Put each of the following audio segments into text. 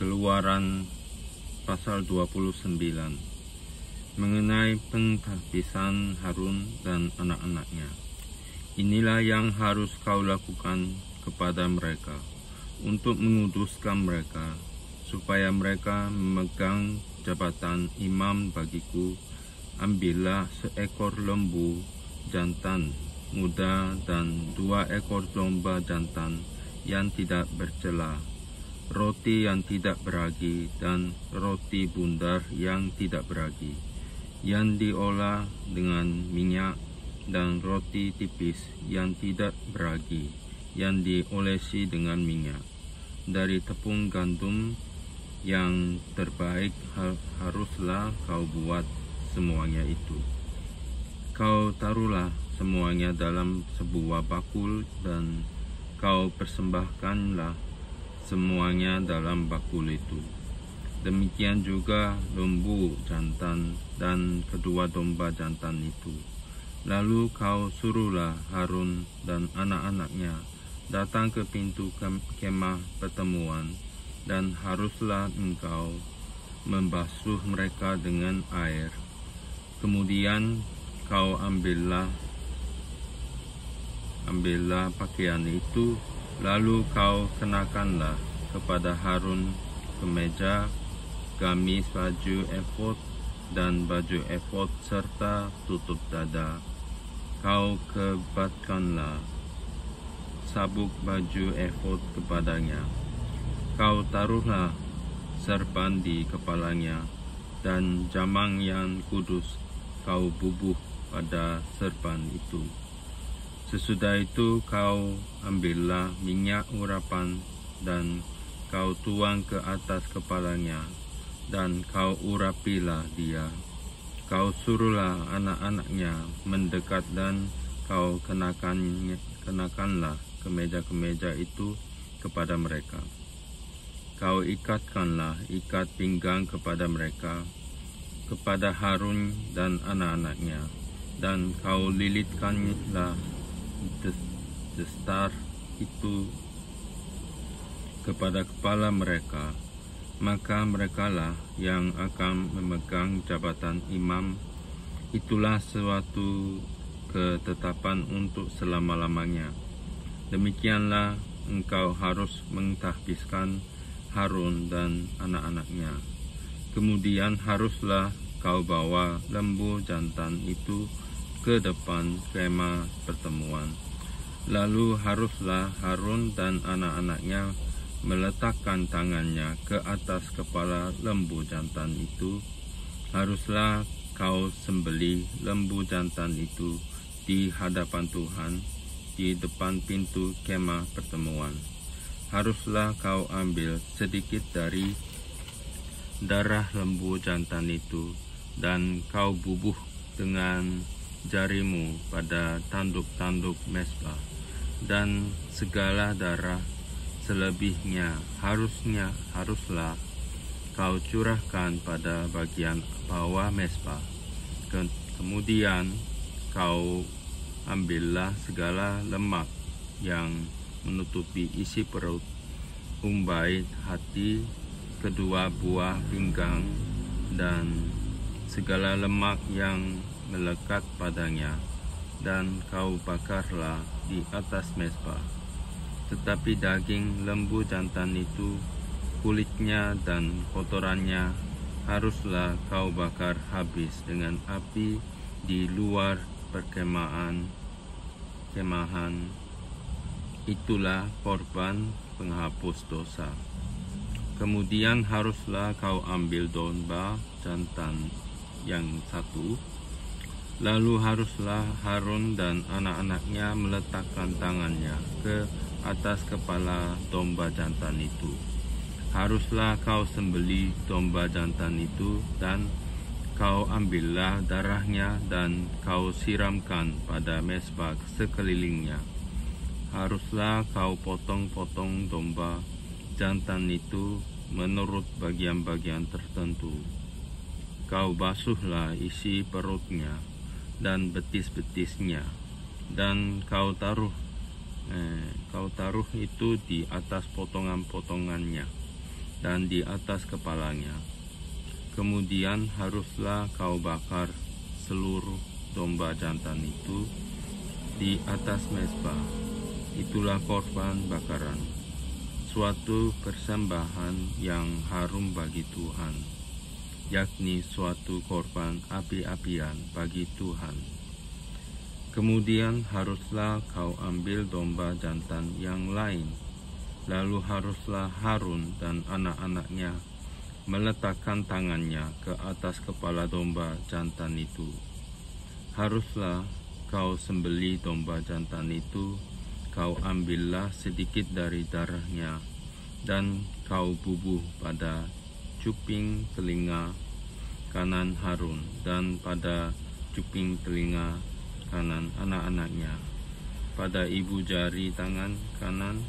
Keluaran pasal 29 mengenai pengtahbisan Harun dan anak-anaknya. Inilah yang harus kau lakukan kepada mereka untuk menguduskan mereka, supaya mereka memegang jabatan imam bagiku. Ambillah seekor lembu jantan muda dan 2 ekor domba jantan yang tidak bercela, roti yang tidak beragi dan roti bundar yang tidak beragi, yang diolah dengan minyak, dan roti tipis yang tidak beragi, yang diolesi dengan minyak. Dari tepung gandum yang terbaik haruslah kau buat semuanya itu. Kau taruhlah semuanya dalam sebuah bakul, dan kau persembahkanlah semuanya dalam bakul itu. Demikian juga lembu jantan dan kedua domba jantan itu. Lalu kau suruhlah Harun dan anak-anaknya datang ke pintu kemah pertemuan, dan haruslah engkau membasuh mereka dengan air. Kemudian kau ambillah pakaian itu, lalu kau kenakanlah kepada Harun kemeja, gamis, baju efod dan baju efod serta tutup dada. Kau kebatkanlah sabuk baju efod kepadanya. Kau taruhlah serban di kepalanya, dan jamang yang kudus kau bubuh pada serban itu. Sesudah itu kau ambillah minyak urapan, dan kau tuang ke atas kepalanya, dan kau urapilah dia. Kau suruhlah anak-anaknya mendekat, dan kau kenakanlah kemeja-kemeja itu kepada mereka. Kau ikatkanlah ikat pinggang kepada mereka, kepada Harun dan anak-anaknya, dan kau lilitkanlah destar itu kepada kepala mereka. Maka merekalah yang akan memegang jabatan imam. Itulah suatu ketetapan untuk selama-lamanya. Demikianlah engkau harus mentahbiskan Harun dan anak-anaknya. Kemudian haruslah kau bawa lembu jantan itu ke depan kemah pertemuan. Lalu haruslah Harun dan anak-anaknya meletakkan tangannya ke atas kepala lembu jantan itu. Haruslah kau sembelih lembu jantan itu di hadapan Tuhan di depan pintu kemah pertemuan. Haruslah kau ambil sedikit dari darah lembu jantan itu, dan kau bubuh dengan jarimu pada tanduk-tanduk mezbah, dan segala darah selebihnya haruslah kau curahkan pada bagian bawah mezbah. Kemudian kau ambillah segala lemak yang menutupi isi perut, umbai, hati, kedua buah pinggang, dan segala lemak yang melekat padanya, dan kau bakarlah di atas mezbah. Tetapi daging lembu jantan itu, kulitnya dan kotorannya, haruslah kau bakar habis dengan api di luar kemahan. Itulah korban penghapus dosa. Kemudian haruslah kau ambil domba jantan yang 1. Lalu haruslah Harun dan anak-anaknya meletakkan tangannya ke atas kepala domba jantan itu. Haruslah kau sembelih domba jantan itu, dan kau ambillah darahnya, dan kau siramkan pada mezbah sekelilingnya. Haruslah kau potong-potong domba jantan itu menurut bagian-bagian tertentu. Kau basuhlah isi perutnya dan betis-betisnya, dan kau taruh itu di atas potongan-potongannya. dan di atas kepalanya. Kemudian haruslah kau bakar seluruh domba jantan itu di atas mezbah. Itulah korban bakaran, suatu persembahan yang harum bagi Tuhan, yakni suatu korban api-apian bagi Tuhan. Kemudian haruslah kau ambil domba jantan yang lain, lalu haruslah Harun dan anak-anaknya meletakkan tangannya ke atas kepala domba jantan itu. Haruslah kau sembelih domba jantan itu, kau ambillah sedikit dari darahnya, dan kau bubuh pada cuping telinga kanan Harun dan pada cuping telinga kanan anak-anaknya, pada ibu jari tangan kanan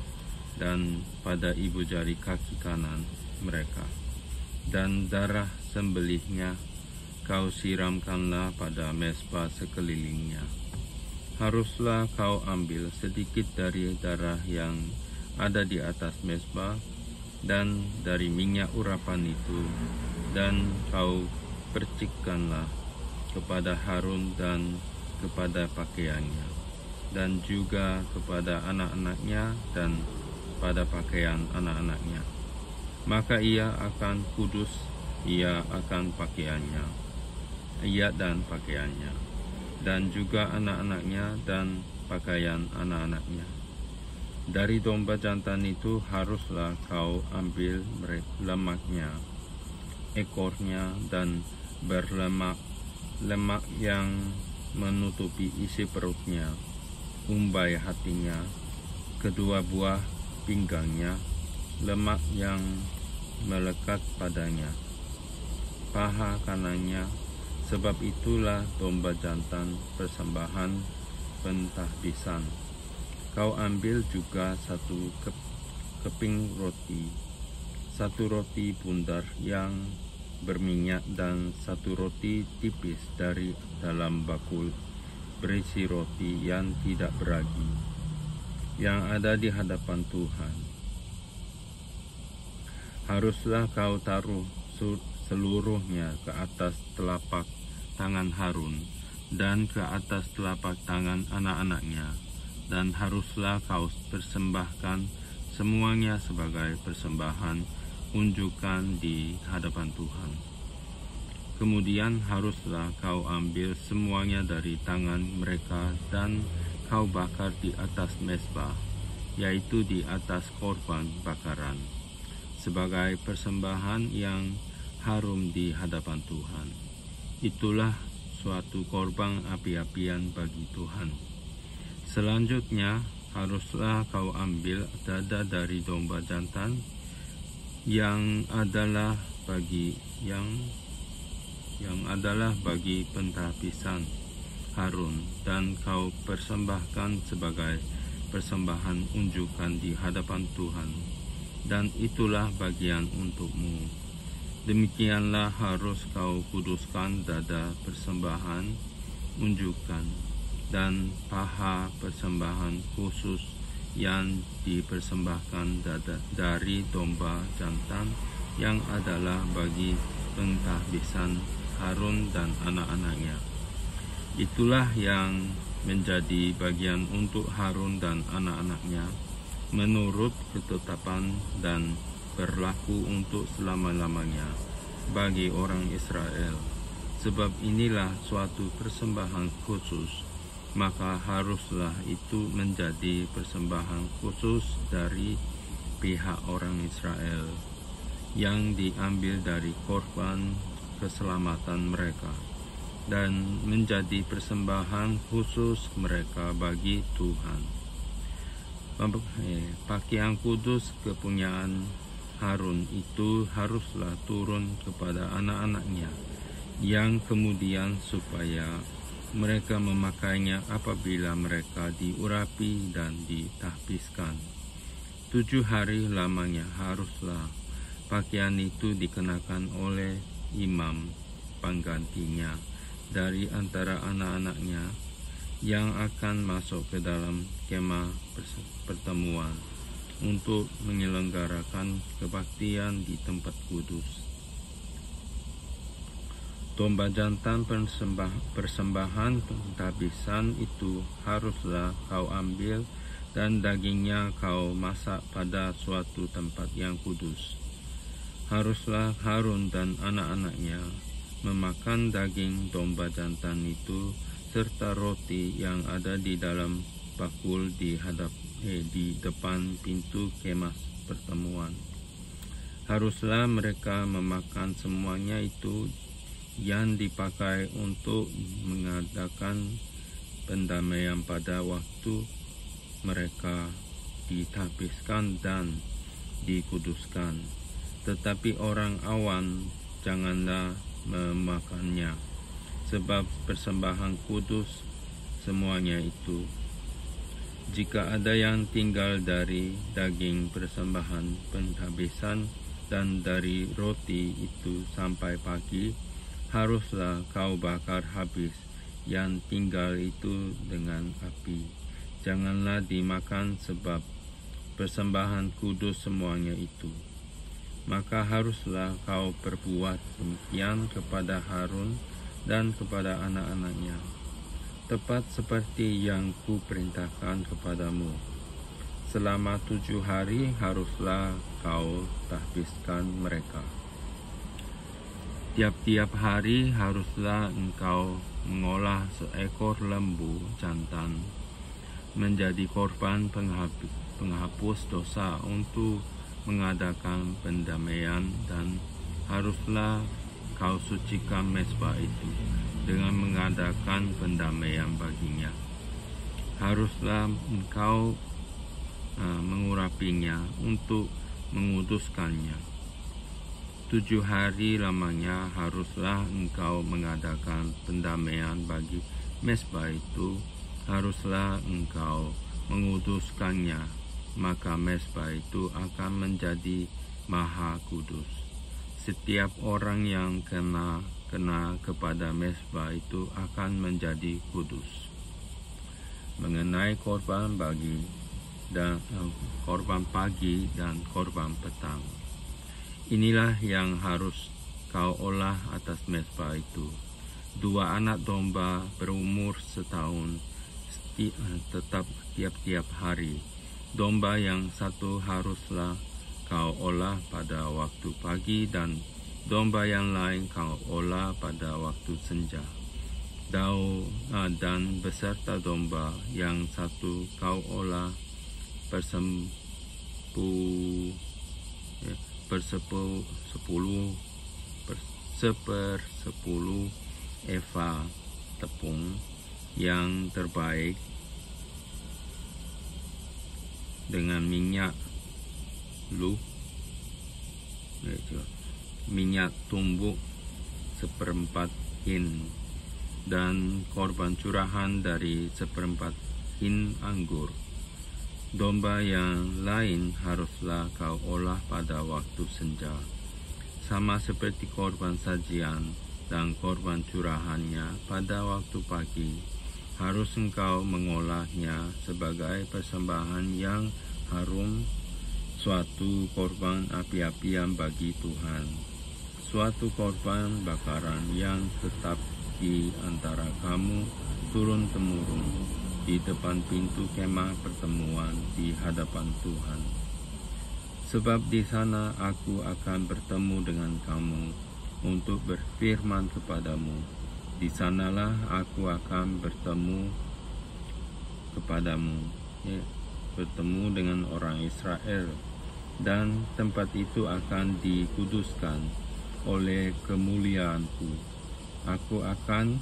dan pada ibu jari kaki kanan mereka. Dan darah sembelihnya kau siramkanlah pada mezbah sekelilingnya. Haruslah kau ambil sedikit dari darah yang ada di atas mezbah dan dari minyak urapan itu, dan kau percikkanlah kepada Harun dan kepada pakaiannya, dan juga kepada anak-anaknya dan pada pakaian anak-anaknya. Maka ia akan kudus, ia akan pakaiannya, ia dan pakaiannya, dan juga anak-anaknya dan pakaian anak-anaknya. Dari domba jantan itu haruslah kau ambil lemaknya, ekornya, dan berlemak yang menutupi isi perutnya, umbai hatinya, kedua buah pinggangnya, lemak yang melekat padanya, paha kanannya, sebab itulah domba jantan persembahan pentahbisan. Kau ambil juga satu keping roti, satu roti bundar yang berminyak, dan satu roti tipis dari dalam bakul berisi roti yang tidak beragi, yang ada di hadapan Tuhan. Haruslah kau taruh seluruhnya ke atas telapak tangan Harun dan ke atas telapak tangan anak-anaknya, dan haruslah kau persembahkan semuanya sebagai persembahan unjukan di hadapan Tuhan. Kemudian haruslah kau ambil semuanya dari tangan mereka dan kau bakar di atas mezbah, yaitu di atas korban bakaran, sebagai persembahan yang harum di hadapan Tuhan. Itulah suatu korban api-apian bagi Tuhan. Selanjutnya haruslah kau ambil dada dari domba jantan yang adalah bagi pentahbisan Harun, dan kau persembahkan sebagai persembahan unjukan di hadapan Tuhan, dan itulah bagian untukmu. Demikianlah harus kau kuduskan dada persembahan unjukan dan paha persembahan khusus yang dipersembahkan dari domba jantan yang adalah bagi pentahbisan Harun dan anak-anaknya. Itulah yang menjadi bagian untuk Harun dan anak-anaknya menurut ketetapan dan berlaku untuk selama-lamanya bagi orang Israel. Sebab inilah suatu persembahan khusus, maka haruslah itu menjadi persembahan khusus dari pihak orang Israel yang diambil dari korban keselamatan mereka, dan menjadi persembahan khusus mereka bagi Tuhan. Pakaian kudus kepunyaan Harun itu haruslah turun kepada anak-anaknya, yang kemudian supaya mereka memakainya apabila mereka diurapi dan ditahbiskan. 7 hari lamanya haruslah pakaian itu dikenakan oleh imam penggantinya dari antara anak-anaknya yang akan masuk ke dalam kemah pertemuan, untuk menyelenggarakan kebaktian di tempat kudus. Domba jantan persembahan penghabisan itu haruslah kau ambil dan dagingnya kau masak pada suatu tempat yang kudus. Haruslah Harun dan anak-anaknya memakan daging domba jantan itu serta roti yang ada di dalam bakul di depan pintu kemah pertemuan. Haruslah mereka memakan semuanya itu yang dipakai untuk mengadakan pendamaian pada waktu mereka ditahbiskan dan dikuduskan. Tetapi orang awam janganlah memakannya, sebab persembahan kudus semuanya itu. Jika ada yang tinggal dari daging persembahan penghabisan dan dari roti itu sampai pagi, haruslah kau bakar habis yang tinggal itu dengan api. Janganlah dimakan, sebab persembahan kudus semuanya itu. Maka haruslah kau perbuat demikian kepada Harun dan kepada anak-anaknya, tepat seperti yang kuperintahkan kepadamu. Selama 7 hari haruslah kau tahbiskan mereka. Tiap-tiap hari haruslah engkau mengolah seekor lembu jantan menjadi korban penghapus dosa untuk mengadakan pendamaian, dan haruslah kau sucikan mezbah itu dengan mengadakan pendamaian baginya. Haruslah engkau mengurapinya untuk menguduskannya. 7 hari lamanya haruslah engkau mengadakan pendamaian bagi mezbah itu. Haruslah engkau menguduskannya, maka mezbah itu akan menjadi maha kudus. Setiap orang yang kena kepada mezbah itu akan menjadi kudus. Mengenai korban pagi dan korban petang, inilah yang harus kau olah atas mezbah itu: 2 anak domba berumur setahun tetap tiap-tiap hari. Domba yang satu haruslah kau olah pada waktu pagi, dan domba yang lain kau olah pada waktu senja. Dan beserta domba yang satu kau olah sepersepuluh eva tepung yang terbaik dengan minyak tumbuk 1/4 hin, dan korban curahan dari 1/4 hin anggur. Domba yang lain haruslah kau olah pada waktu senja, sama seperti korban sajian dan korban curahannya pada waktu pagi. Harus engkau mengolahnya sebagai persembahan yang harum, suatu korban api-apian bagi Tuhan, suatu korban bakaran yang tetap di antara kamu turun-temurun di depan pintu kemah pertemuan di hadapan Tuhan. Sebab di sana aku akan bertemu dengan kamu untuk berfirman kepadamu. Di sanalah aku akan bertemu kepadamu, bertemu dengan orang Israel, dan tempat itu akan dikuduskan oleh kemuliaanku. Aku akan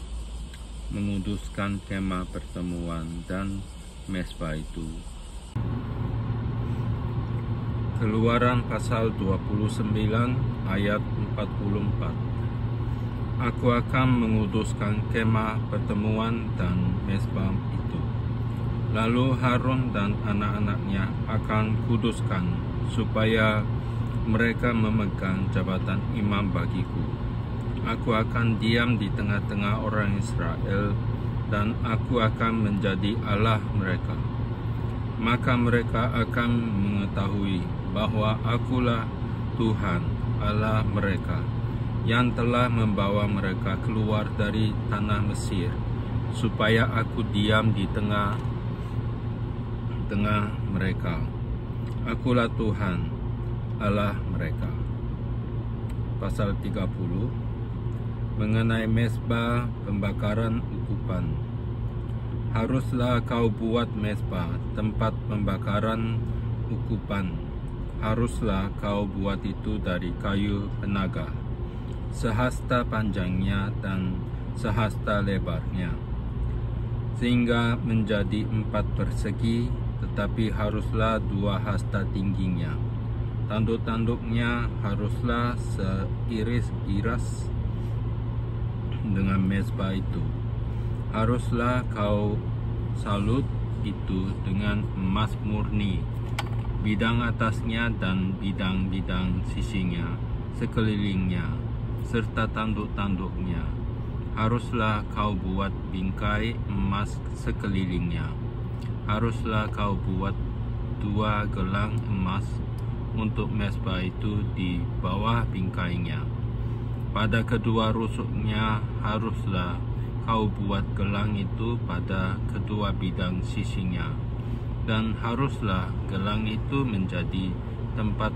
menguduskan kemah pertemuan dan mezbah itu. Keluaran pasal 29 ayat 44. Aku akan menguduskan kemah pertemuan dan mezbah itu. Lalu Harun dan anak-anaknya akan kuduskan, supaya mereka memegang jabatan imam bagiku. Aku akan diam di tengah-tengah orang Israel, dan aku akan menjadi Allah mereka. maka mereka akan mengetahui bahwa Akulah Tuhan Allah mereka, yang telah membawa mereka keluar dari tanah Mesir, supaya Aku diam di tengah mereka. Akulah Tuhan Allah mereka. Pasal 30 mengenai mezbah pembakaran ukupan. Haruslah kau buat mezbah tempat pembakaran ukupan. Haruslah kau buat itu dari kayu penaga, sehasta panjangnya dan sehasta lebarnya, sehingga menjadi 4 persegi, tetapi haruslah 2 hasta tingginya. Tanduk-tanduknya haruslah seiris-iras dengan mezbah itu. Haruslah kau salut itu dengan emas murni, bidang atasnya dan bidang-bidang sisinya sekelilingnya, serta tanduk-tanduknya. Haruslah kau buat bingkai emas sekelilingnya. Haruslah kau buat 2 gelang emas untuk mezbah itu di bawah bingkainya. Pada kedua rusuknya haruslah kau buat gelang itu pada kedua bidang sisinya, dan haruslah gelang itu menjadi tempat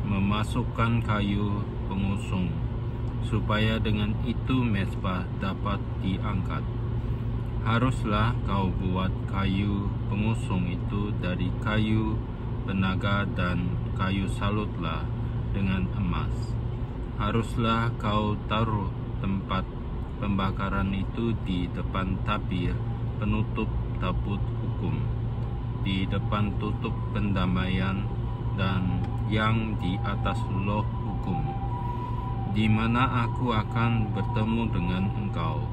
memasukkan kayu pengusung, supaya dengan itu mezbah dapat diangkat. Haruslah kau buat kayu pengusung itu dari kayu penaga dan kayu salutlah dengan emas. Haruslah kau taruh tempat pembakaran itu di depan tabir penutup tabut hukum, di depan tutup pendamaian, dan yang di atas loh hukum, di mana Aku akan bertemu dengan engkau.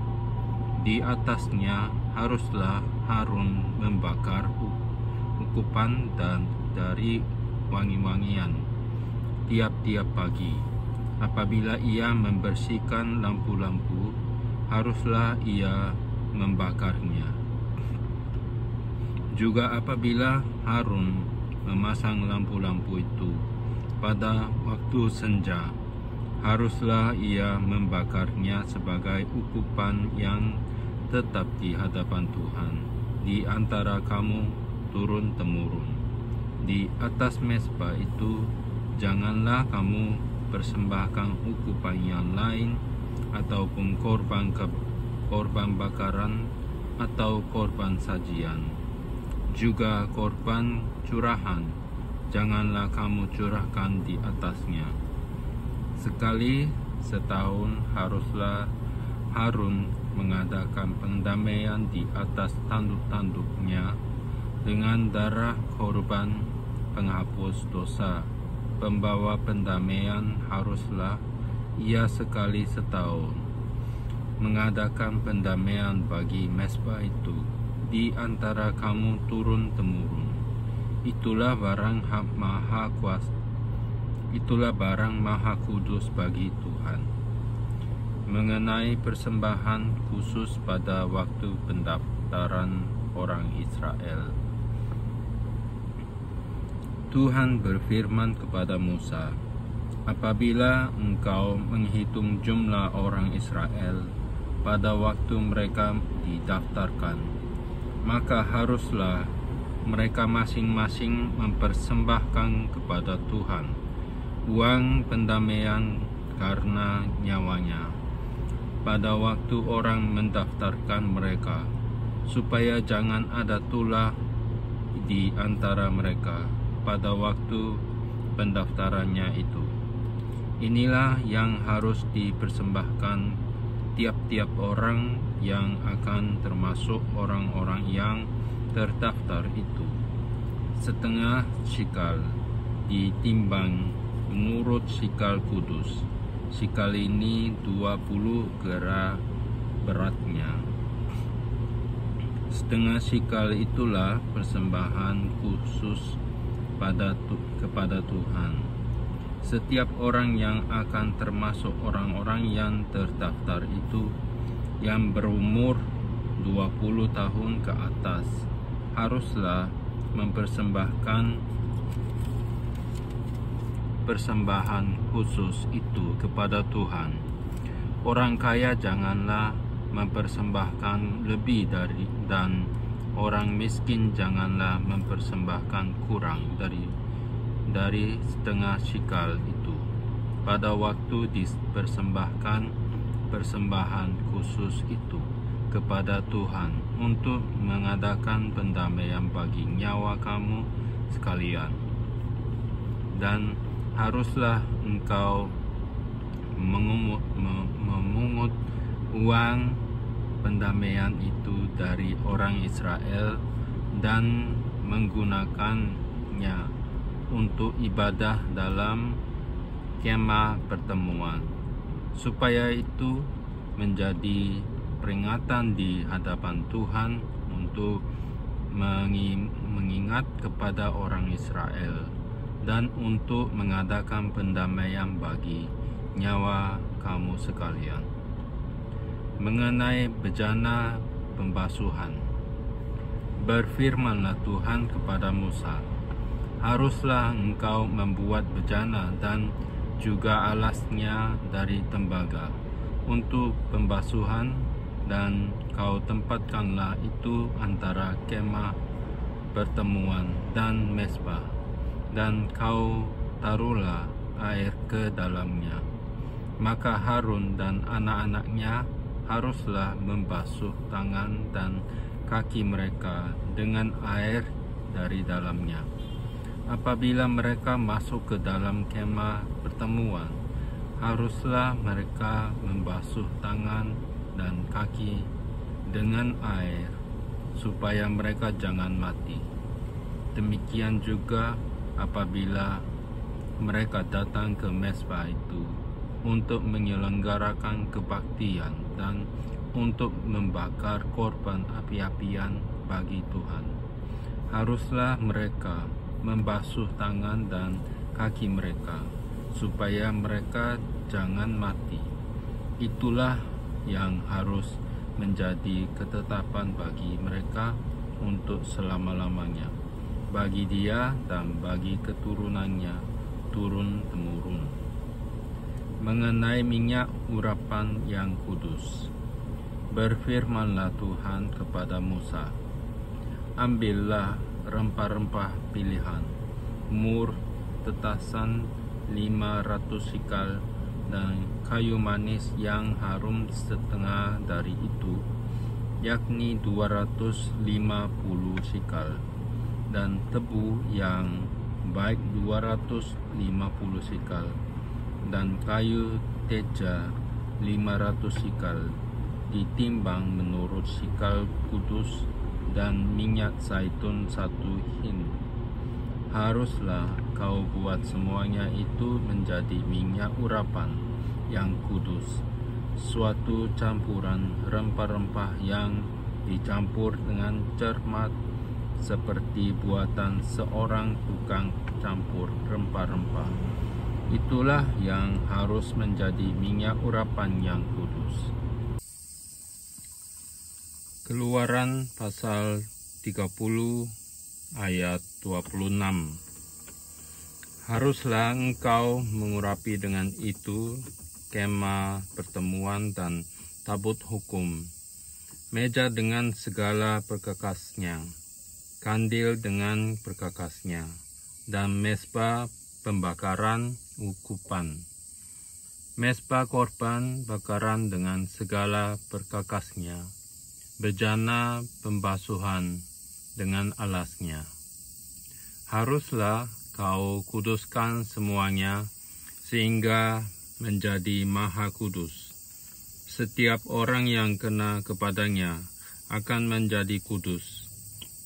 Di atasnya haruslah Harun membakar ukupan dan dari wangi-wangian tiap-tiap pagi. Apabila ia membersihkan lampu-lampu, haruslah ia membakarnya. Juga apabila Harun memasang lampu-lampu itu pada waktu senja, haruslah ia membakarnya sebagai ukupan yang tetap di hadapan Tuhan di antara kamu turun-temurun. Di atas mezbah itu janganlah kamu persembahkan ukupan yang lain, ataupun korban bakaran atau korban sajian. Juga korban curahan janganlah kamu curahkan di atasnya. Sekali setahun haruslah Harun mengadakan pendamaian di atas tanduk-tanduknya dengan darah korban penghapus dosa. Pembawa pendamaian haruslah ia sekali setahun mengadakan pendamaian bagi mezbah itu di antara kamu turun-temurun. Itulah barang maha kuasa, itulah barang maha kudus bagi Tuhan. Mengenai persembahan khusus pada waktu pendaftaran orang Israel, Tuhan berfirman kepada Musa, apabila engkau menghitung jumlah orang Israel pada waktu mereka didaftarkan, maka haruslah mereka masing-masing mempersembahkan kepada Tuhan uang pendamaian karena nyawanya pada waktu orang mendaftarkan mereka, supaya jangan ada tulah di antara mereka pada waktu pendaftarannya itu. Inilah yang harus dipersembahkan tiap-tiap orang yang akan termasuk orang-orang yang terdaftar itu. Setengah shikal ditimbang menurut shikal kudus. Shikal ini 20 gera beratnya. Setengah shikal itulah persembahan khusus kepada Tuhan. Setiap orang yang akan termasuk orang-orang yang terdaftar itu, yang berumur 20 tahun ke atas, haruslah mempersembahkan persembahan khusus itu kepada Tuhan. Orang kaya janganlah mempersembahkan lebih dan orang miskin janganlah mempersembahkan kurang dari setengah shikal itu. Pada waktu dipersembahkan persembahan khusus itu kepada Tuhan untuk mengadakan pendamaian bagi nyawa kamu sekalian. Dan haruslah engkau memungut uang pendamaian itu dari orang Israel dan menggunakannya untuk ibadah dalam kemah pertemuan, supaya itu menjadi peringatan di hadapan Tuhan untuk mengingat kepada orang Israel dan untuk mengadakan pendamaian bagi nyawa kamu sekalian. Mengenai bejana pembasuhan, berfirmanlah Tuhan kepada Musa, haruslah engkau membuat bejana dan juga alasnya dari tembaga untuk pembasuhan, dan kau tempatkanlah itu antara kemah pertemuan dan mezbah, dan kau taruhlah air ke dalamnya. Maka Harun dan anak-anaknya haruslah membasuh tangan dan kaki mereka dengan air dari dalamnya. Apabila mereka masuk ke dalam kemah pertemuan, haruslah mereka membasuh tangan dan kaki dengan air, supaya mereka jangan mati. Demikian juga apabila mereka datang ke mezbah itu untuk menyelenggarakan kebaktian dan untuk membakar korban api-apian bagi Tuhan, haruslah mereka membasuh tangan dan kaki mereka, supaya mereka jangan mati. Itulah yang harus menjadi ketetapan bagi mereka untuk selama-lamanya, bagi dia dan bagi keturunannya turun-temurun. Mengenai minyak urapan yang kudus, berfirmanlah Tuhan kepada Musa, ambillah rempah-rempah pilihan, mur tetasan 500 shikal, dan kayu manis yang harum setengah dari itu, yakni 250 shikal, dan tebu yang baik 250 shikal, dan kayu teja 500 shikal, ditimbang menurut shikal kudus, dan minyak zaitun 1 hin. Haruslah kau buat semuanya itu menjadi minyak urapan yang kudus, suatu campuran rempah-rempah yang dicampur dengan cermat, seperti buatan seorang tukang campur rempah-rempah. Itulah yang harus menjadi minyak urapan yang kudus. Keluaran pasal 30 ayat 26. Haruslah engkau mengurapi dengan itu kemah pertemuan dan tabut hukum, meja dengan segala perkakasnya, kandil dengan perkakasnya, dan mezbah pembakaran ukupan, mezbah korban bakaran dengan segala perkakasnya, bejana pembasuhan dengan alasnya. Haruslah kau kuduskan semuanya sehingga menjadi maha kudus. Setiap orang yang kena kepadanya akan menjadi kudus.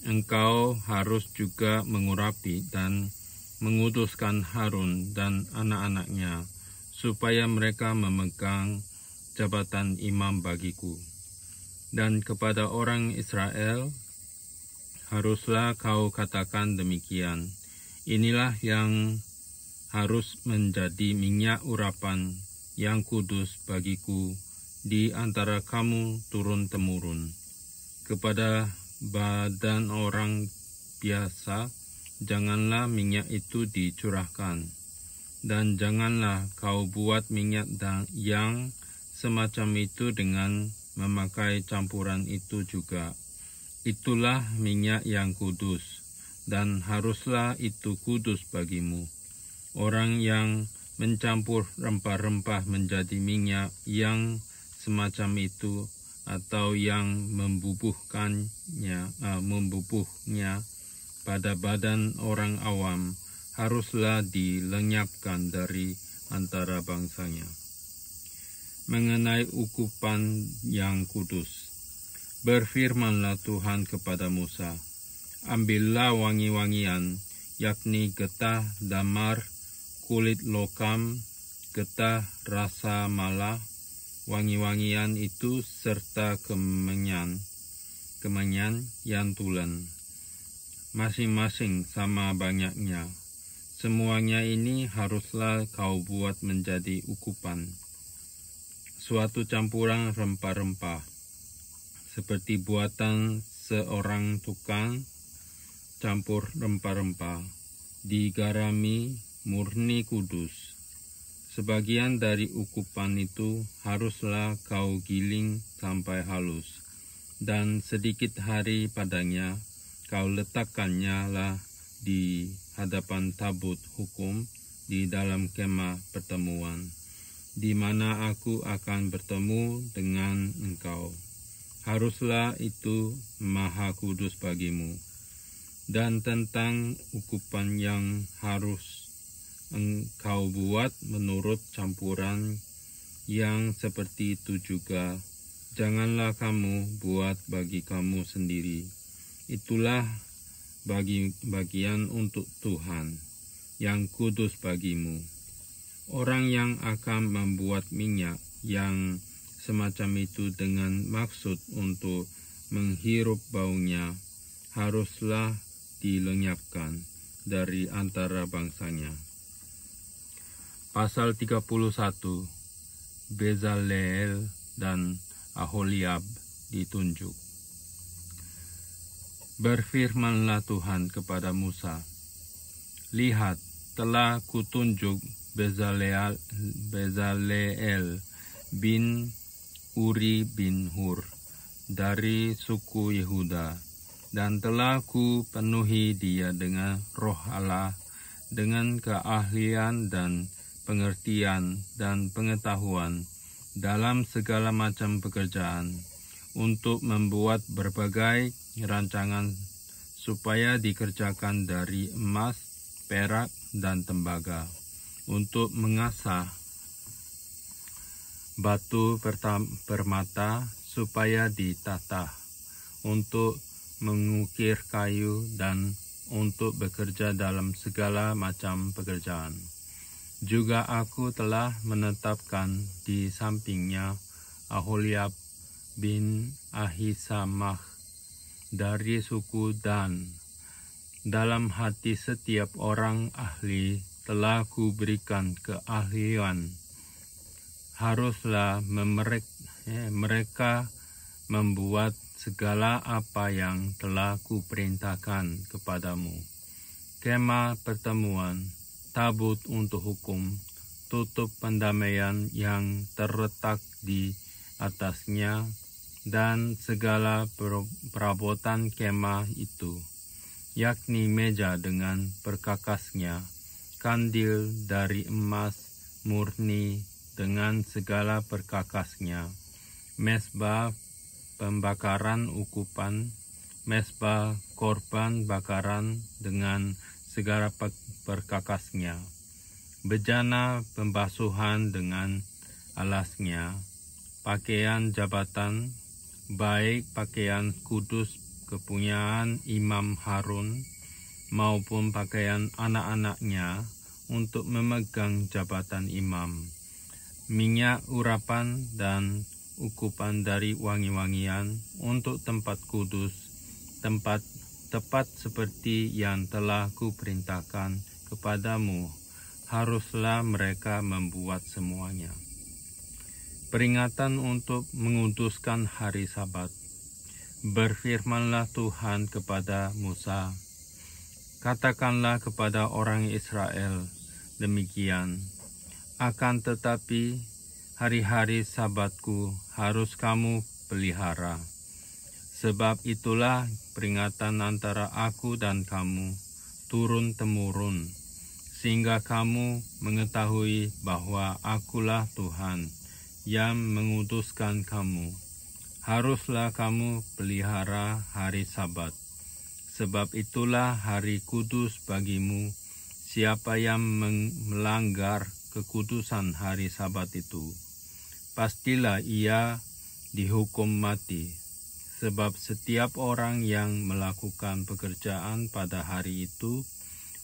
Engkau harus juga mengurapi dan menguduskan Harun dan anak-anaknya, supaya mereka memegang jabatan imam bagiku. Dan kepada orang Israel, haruslah kau katakan demikian, inilah yang harus menjadi minyak urapan yang kudus bagiku di antara kamu turun-temurun. Kepada badan orang biasa, janganlah minyak itu dicurahkan. Dan janganlah kau buat minyak yang semacam itu dengan memakai campuran itu juga. Itulah minyak yang kudus, dan haruslah itu kudus bagimu. Orang yang mencampur rempah-rempah menjadi minyak yang semacam itu, atau yang membubuhnya pada badan orang awam, haruslah dilenyapkan dari antara bangsanya. Mengenai ukupan yang kudus, berfirmanlah Tuhan kepada Musa, ambillah wangi-wangian, yakni getah damar, kulit lokam, getah rasa mala, wangi-wangian itu serta kemenyan yantulen, masing-masing sama banyaknya. Semuanya ini haruslah kau buat menjadi ukupan, suatu campuran rempah-rempah, seperti buatan seorang tukang campur rempah-rempah, digarami, murni kudus. Sebagian dari ukupan itu haruslah kau giling sampai halus, dan sedikit hari padanya kau letakkannya lah di hadapan tabut hukum di dalam kemah pertemuan, di mana aku akan bertemu dengan engkau. Haruslah itu maha kudus bagimu. Dan tentang ukupan yang harus engkau buat menurut campuran yang seperti itu juga, janganlah kamu buat bagi kamu sendiri. Itulah bagian untuk Tuhan, yang kudus bagimu. Orang yang akan membuat minyak yang semacam itu dengan maksud untuk menghirup baunya, haruslah dilenyapkan dari antara bangsanya. Pasal 31, Bezaleel dan Aholiab ditunjuk. Berfirmanlah Tuhan kepada Musa, lihat, telah kutunjuk Bezaleel bin Uri bin Hur dari suku Yehuda, dan telah ku penuhi dia dengan roh Allah, dengan keahlian dan pengertian dan pengetahuan dalam segala macam pekerjaan, untuk membuat berbagai rancangan supaya dikerjakan dari emas, perak, dan tembaga, untuk mengasah batu permata supaya ditata, untuk mengukir kayu, dan untuk bekerja dalam segala macam pekerjaan. Juga aku telah menetapkan di sampingnya Aholiab bin Ahisamach dari suku Dan. Dalam hati setiap orang ahli telah kuberikan keahlian. Haruslah mereka membuat segala apa yang telah kuperintahkan kepadamu. Kemah pertemuan, tabut untuk hukum, tutup pendamaian yang terletak di atasnya, dan segala perabotan kemah itu, yakni meja dengan perkakasnya, kandil dari emas murni dengan segala perkakasnya, mezbah pembakaran ukupan, mezbah korban bakaran dengan segala perkakasnya, bejana pembasuhan dengan alasnya, pakaian jabatan, baik pakaian kudus kepunyaan Imam Harun, maupun pakaian anak-anaknya untuk memegang jabatan imam, minyak urapan dan ukupan dari wangi-wangian untuk tempat kudus, tempat tepat seperti yang telah kuperintahkan kepadamu, haruslah mereka membuat semuanya. Peringatan untuk menguduskan hari Sabat. Berfirmanlah Tuhan kepada Musa, Katakanlah kepada orang Israel demikian, akan tetapi hari-hari Sabatku harus kamu pelihara. Sebab itulah peringatan antara aku dan kamu, turun-temurun, sehingga kamu mengetahui bahwa akulah Tuhan yang mengutuskan kamu. Haruslah kamu pelihara hari Sabat. Sebab itulah hari kudus bagimu. Siapa yang melanggar kekudusan hari Sabat itu, pastilah ia dihukum mati. Sebab setiap orang yang melakukan pekerjaan pada hari itu,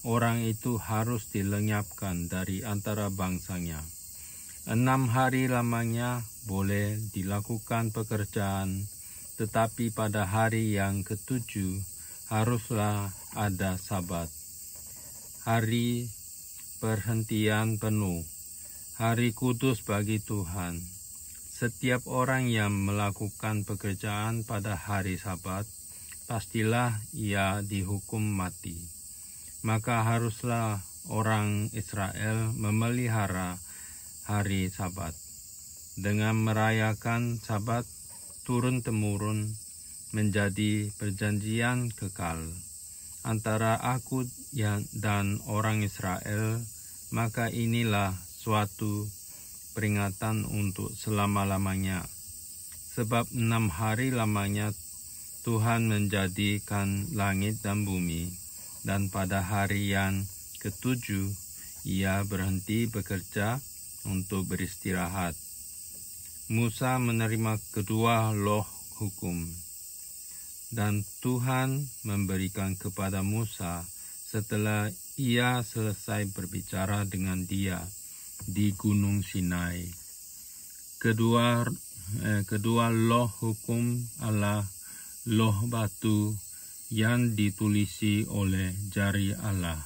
orang itu harus dilenyapkan dari antara bangsanya. 6 hari lamanya boleh dilakukan pekerjaan, tetapi pada hari yang ke-7 haruslah ada Sabat, hari perhentian penuh, hari kudus bagi Tuhan. Setiap orang yang melakukan pekerjaan pada hari Sabat, pastilah ia dihukum mati. Maka haruslah orang Israel memelihara hari Sabat dengan merayakan Sabat turun-temurun menjadi perjanjian kekal antara aku dan orang Israel. Maka inilah suatu peringatan untuk selama-lamanya. Sebab 6 hari lamanya Tuhan menjadikan langit dan bumi, dan pada hari yang ke-7 ia berhenti bekerja untuk beristirahat. Musa menerima kedua loh hukum, dan Tuhan memberikan kepada Musa setelah ia selesai berbicara dengan dia di Gunung Sinai. Kedua loh hukum adalah loh batu yang ditulisi oleh jari Allah.